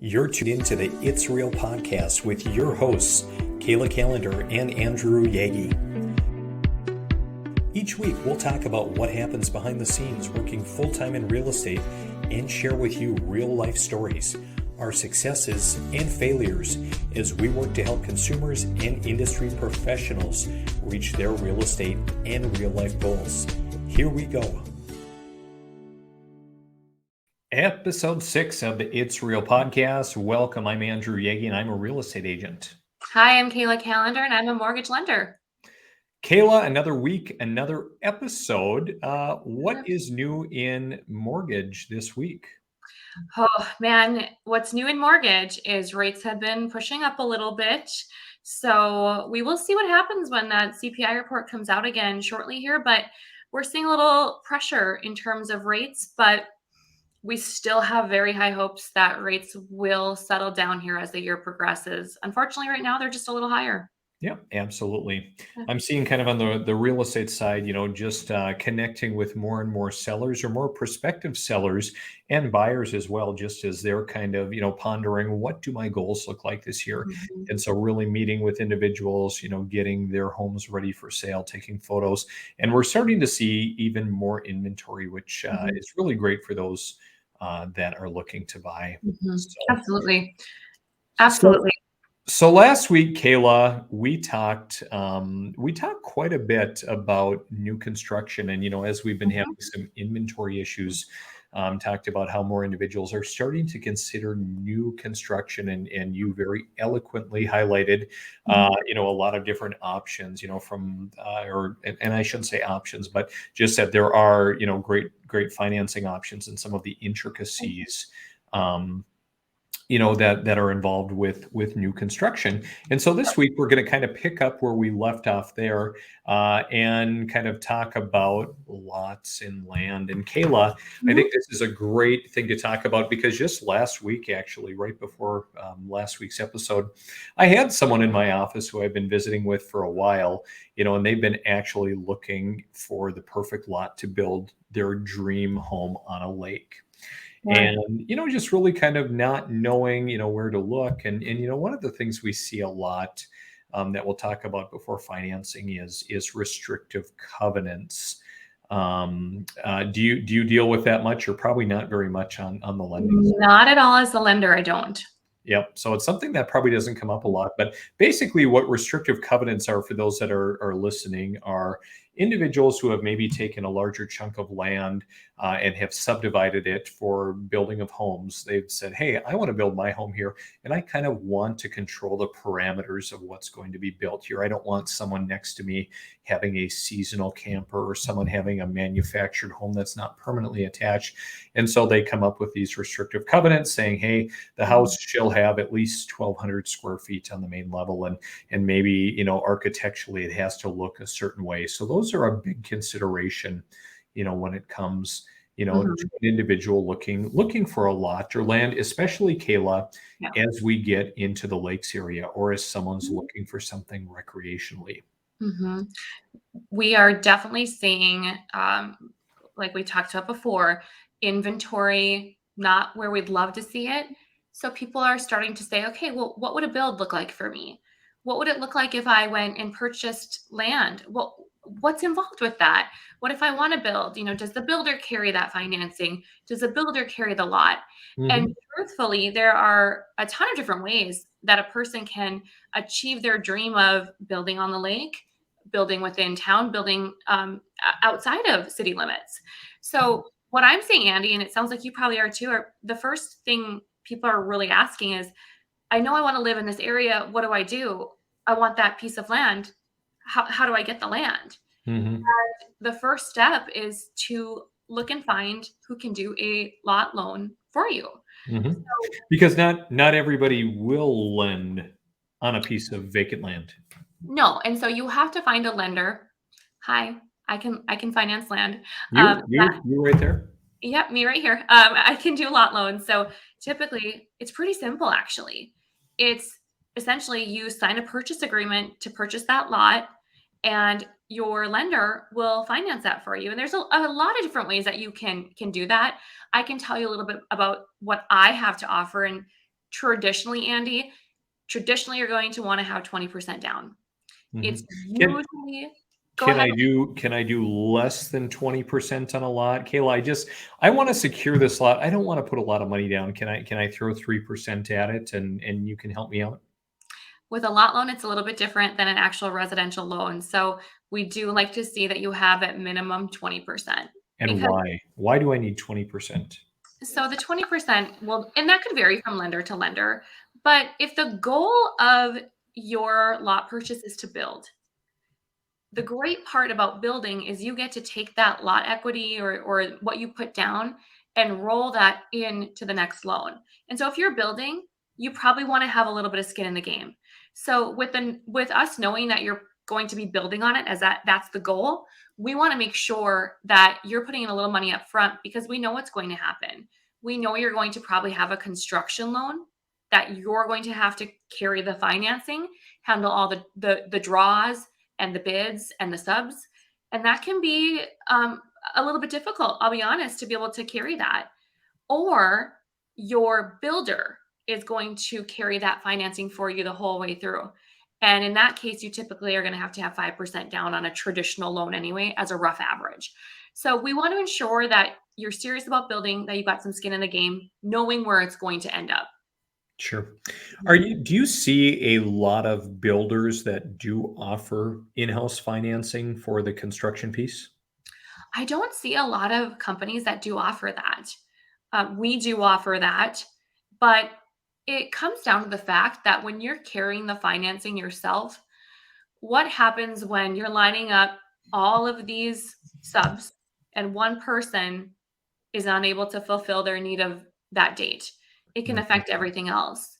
You're tuned into the It's Real podcast with your hosts, Kayla Calendar and Andrew Yagi. Each week, we'll talk about what happens behind the scenes working full-time in real estate and share with you real-life stories, our successes and failures as we work to help consumers and industry professionals reach their real estate and real-life goals. Here we go. Episode 6 of the It's Real podcast. Welcome. I'm Andrew Yagi, and I'm a real estate agent. Hi, I'm Kayla Calendar, and I'm a mortgage lender. Kayla, another week, another episode. What is new in mortgage this week? Oh, man, what's new in mortgage is rates have been pushing up a little bit. So we will see what happens when that CPI report comes out again shortly here. But we're seeing a little pressure in terms of rates, but we still have very high hopes that rates will settle down here as the year progresses. Unfortunately, right now, they're just a little higher. Yeah, absolutely. I'm seeing kind of on the real estate side, just connecting with more and more sellers or more prospective sellers and buyers as well, just as they're kind of, pondering what do my goals look like this year. Mm-hmm. And so really meeting with individuals, getting their homes ready for sale, taking photos. And we're starting to see even more inventory, which is really great for those that are looking to buy. Mm-hmm. So, Absolutely. Absolutely. So last week, Kayla, we talked quite a bit about new construction, and as we've been having some inventory issues, talked about how more individuals are starting to consider new construction, and you very eloquently highlighted, a lot of different options, and I shouldn't say options, but just that there are, great financing options and some of the intricacies. That are involved with new construction. And so this week, we're going to kind of pick up where we left off there and kind of talk about lots and land. And Kayla, I think this is a great thing to talk about because just last week, actually, right before last week's episode, I had someone in my office who I've been visiting with for a while, and they've been actually looking for the perfect lot to build their dream home on a lake. And, just really kind of not knowing, where to look. And one of the things we see a lot that we'll talk about before financing is restrictive covenants. Do you deal with that much or probably not very much on the lending side? Not at all as a lender, I don't. Yep. So it's something that probably doesn't come up a lot, but basically what restrictive covenants are for those that are listening are individuals who have maybe taken a larger chunk of land and have subdivided it for building of homes. They've said, hey, I want to build my home here, and I kind of want to control the parameters of what's going to be built here. I don't want someone next to me having a seasonal camper or someone having a manufactured home that's not permanently attached. And so they come up with these restrictive covenants saying, hey, the house shall have at least 1,200 square feet on the main level. And maybe, architecturally, it has to look a certain way. So those are a big consideration, when it comes, to an individual looking for a lot or land, especially Kayla, as we get into the lakes area or as someone's looking for something recreationally. We are definitely seeing, like we talked about before, inventory not where we'd love to see it. So people are starting to say, okay, well, what would a build look like for me? What would it look like if I went and purchased land? Well, what's involved with that? What if I want to build? Does the builder carry that financing? Does the builder carry the lot? And truthfully, there are a ton of different ways that a person can achieve their dream of building on the lake, building within town, building outside of city limits. So what I'm saying, Andy, and it sounds like you probably are too, the first thing people are really asking is, I know I want to live in this area. What do I do? I want that piece of land. How do I get the land? And the first step is to look and find who can do a lot loan for you. So, because not everybody will lend on a piece of vacant land. No, and so you have to find a lender. Hi, I can finance land. You right there? Yep, me right here. I can do lot loans. So typically, it's pretty simple, actually. It's essentially you sign a purchase agreement to purchase that lot, and your lender will finance that for you. And there's a lot of different ways that you can do that. I can tell you a little bit about what I have to offer, and traditionally, Andy, you're going to want to have 20% down. It's Mhm. Can usually, go can ahead. I do less than 20% on a lot? Kayla, I want to secure this lot. I don't want to put a lot of money down. Can I throw 3% at it and you can help me out? With a lot loan, it's a little bit different than an actual residential loan. So we do like to see that you have at minimum 20%. And Because why? Why do I need 20%? so the 20%, well, and that could vary from lender to lender, but if the goal of your lot purchase is to build, the great part about building is you get to take that lot equity or what you put down and roll that into the next loan. And so if you're building, you probably want to have a little bit of skin in the game. So with us knowing that you're going to be building on it as that's the goal, we want to make sure that you're putting in a little money up front because we know what's going to happen. We know you're going to probably have a construction loan that you're going to have to carry the financing, handle all the draws and the bids and the subs. And that can be a little bit difficult, I'll be honest, to be able to carry that. Or your builder is going to carry that financing for you the whole way through. And in that case, you typically are going to have 5% down on a traditional loan anyway, as a rough average. So we want to ensure that you're serious about building, that you've got some skin in the game, knowing where it's going to end up. Sure. Do you see a lot of builders that do offer in-house financing for the construction piece? I don't see a lot of companies that do offer that. We do offer that, but it comes down to the fact that when you're carrying the financing yourself, what happens when you're lining up all of these subs and one person is unable to fulfill their need of that date? It can Mhm. affect everything else.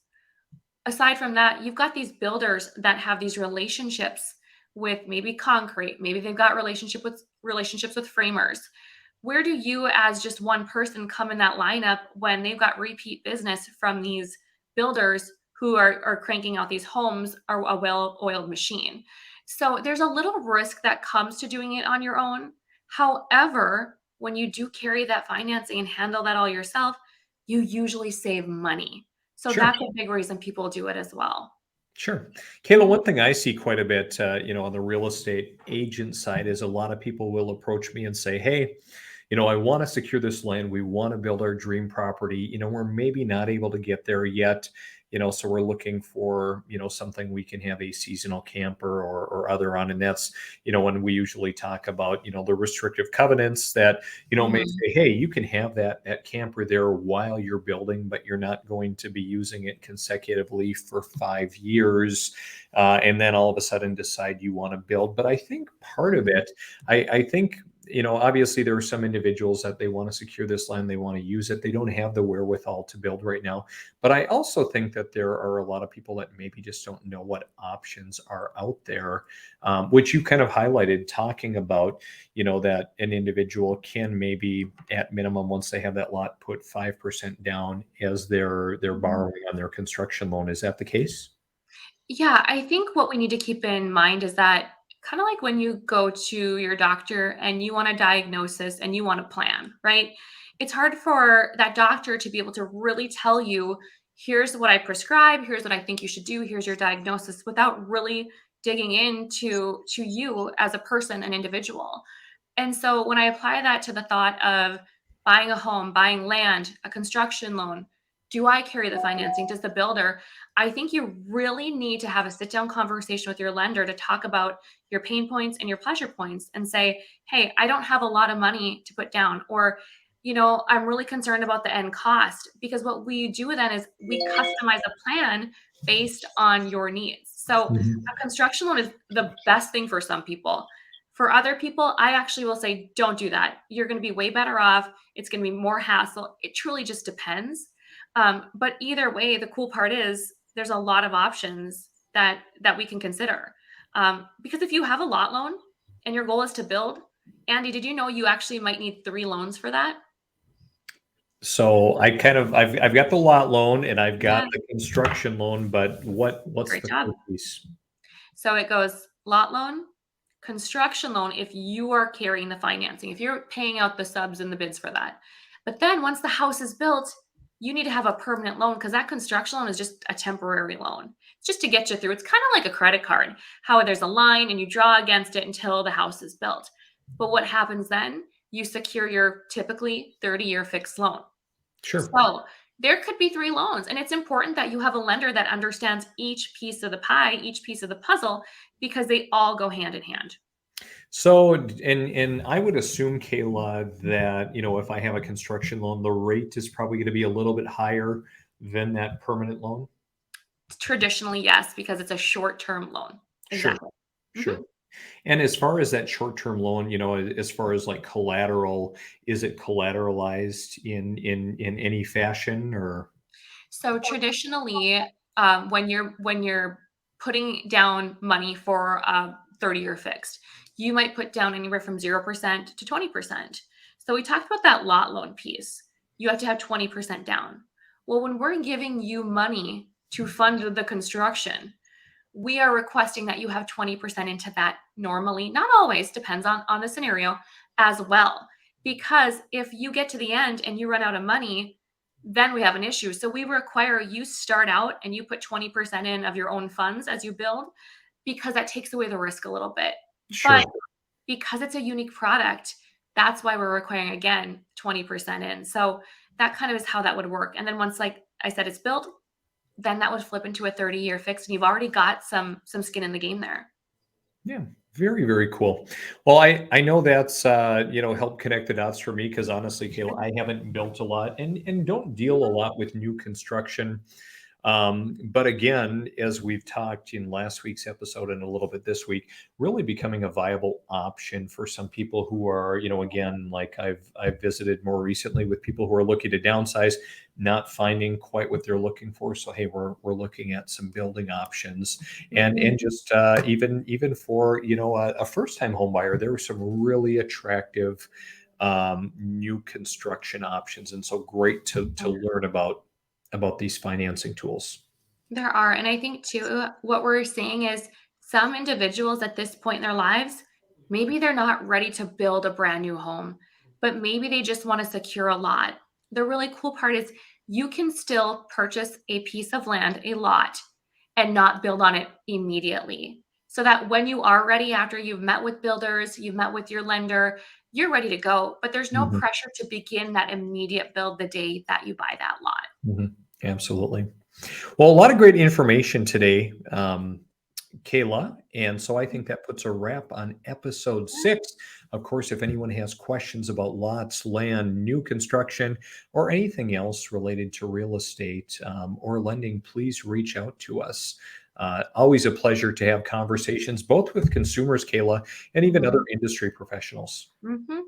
Aside from that, you've got these builders that have these relationships with maybe concrete, maybe they've got relationships with framers. Where do you as just one person come in that lineup when they've got repeat business from these builders who are cranking out these homes are a well-oiled machine? So there's a little risk that comes to doing it on your own. However, when you do carry that financing and handle that all yourself, you usually save money. So Sure. that's a big reason people do it as well. Sure. Kayla, Mhm. one thing I see quite a bit, on the real estate agent side is a lot of people will approach me and say, "Hey, I want to secure this land. We want to build our dream property. We're maybe not able to get there yet. So we're looking for, something we can have a seasonal camper or other on." And that's, when we usually talk about, the restrictive covenants that, may Mhm. say, "Hey, you can have that camper there while you're building, but you're not going to be using it consecutively for 5 years." And then all of a sudden decide you want to build. But I think part of Mhm. it, I think obviously there are some individuals that they want to secure this land, they want to use it, they don't have the wherewithal to build right now. But I also think that there are a lot of people that maybe just don't know what options are out there, which you kind of highlighted, talking about, that an individual can maybe at minimum, once they have that lot, put 5% down as their Mhm. borrowing on their construction loan. Is that the case? Yeah, I think what we need to keep in mind is that kind of like when you go to your doctor and you want a diagnosis and you want a plan, right? It's hard for that doctor to be able to really tell you, here's what I prescribe, here's what I think you should do, here's your diagnosis without really digging into to you as a person, an individual. And so when I apply that to the thought of buying a home, buying land, a construction loan, do I carry the financing? Does the builder? I think you really need to have a sit down conversation with your lender to talk about your pain points and your pleasure points and say, hey, I don't have a lot of money to put down. Or, I'm really concerned about the end cost, because what we do then is we customize a plan based on your needs. So Mhm. a construction loan is the best thing for some people. For other people, I actually will say, don't do that. You're going to be way better off. It's going to be more hassle. It truly just depends. But either way, the cool part is there's a lot of options that we can consider. Because if you have a lot loan and your goal is to build, Andy, did you know you actually might need 3 loans for that? So I've got the lot loan and I've got Yeah, the construction loan, but what's great the job. third piece? So it goes lot loan, construction loan if you are carrying the financing, if you're paying out the subs and the bids for that. But then once the house is built, you need to have a permanent loan because that construction loan is just a temporary loan. It's just to get you through. It's kind of like a credit card, how there's a line and you draw against it until the house is built. But what happens then? You secure your typically 30-year fixed loan. Sure. So there could be three loans, and it's important that you have a lender that understands each piece of the pie, each piece of the puzzle, because they all go hand in hand. So, and I would assume, Kayla, that if I have a construction loan, the rate is probably going to be a little bit higher than that permanent loan. Traditionally, yes, because it's a short-term loan. Sure, Exactly. sure. And as far as that short-term loan, as far as like collateral, is it collateralized in any fashion or? So traditionally, when you're putting down money for a 30-year fixed, you might put down anywhere from 0% to 20%. So we talked about that lot loan piece. You have to have 20% down. Well, when we're giving you money to fund the construction, we are requesting that you have 20% into that normally, not always, depends on the scenario as well. Because if you get to the end and you run out of money, then we have an issue. So we require you start out and you put 20% in of your own funds as you build, because that takes away the risk a little bit. Sure. But because it's a unique product, that's why we're requiring again 20% in. So that kind of is how that would work. And then once, like I said, it's built, then that would flip into a 30-year fix and you've already got some skin in the game there. Yeah, very, very cool. Well, I know that's helped connect the dots for me because honestly, Kayla, I haven't built a lot and don't deal a lot with new construction. But again, as we've talked in last week's episode and a little bit this week, really becoming a viable option for some people who are, again, like I've visited more recently with people who are looking to downsize, not finding quite what they're looking for. So hey, we're looking at some building options, and just even for a first time home buyer, there were some really attractive new construction options, and so great to learn about these financing tools. There are. And I think too, what we're seeing is some individuals at this point in their lives, maybe they're not ready to build a brand new home, but maybe they just want to secure a lot. The really cool part is you can still purchase a piece of land, a lot, and not build on it immediately. So that when you are ready, after you've met with builders, you've met with your lender, you're ready to go. But there's no Mhm, pressure to begin that immediate build the day that you buy that lot. mhm. Absolutely. Well, a lot of great information today, Kayla. And so I think that puts a wrap on episode 6. Of course, if anyone has questions about lots, land, new construction, or anything else related to real estate or lending, please reach out to us. Always a pleasure to have conversations, both with consumers, Kayla, and even other Mhm. industry professionals. Mhm.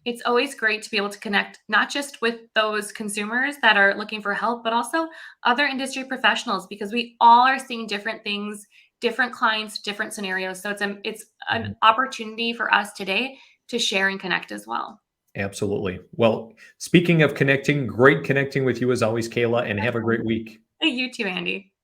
It's always great to be able to connect not just with those consumers that are looking for help, but also other industry professionals because we all are seeing different things, different clients, different scenarios. So it's an Mhm. opportunity for us today to share and connect as well. Absolutely. Well, speaking of connecting, great connecting with you as always, Kayla, and have a great week. You too, Andy.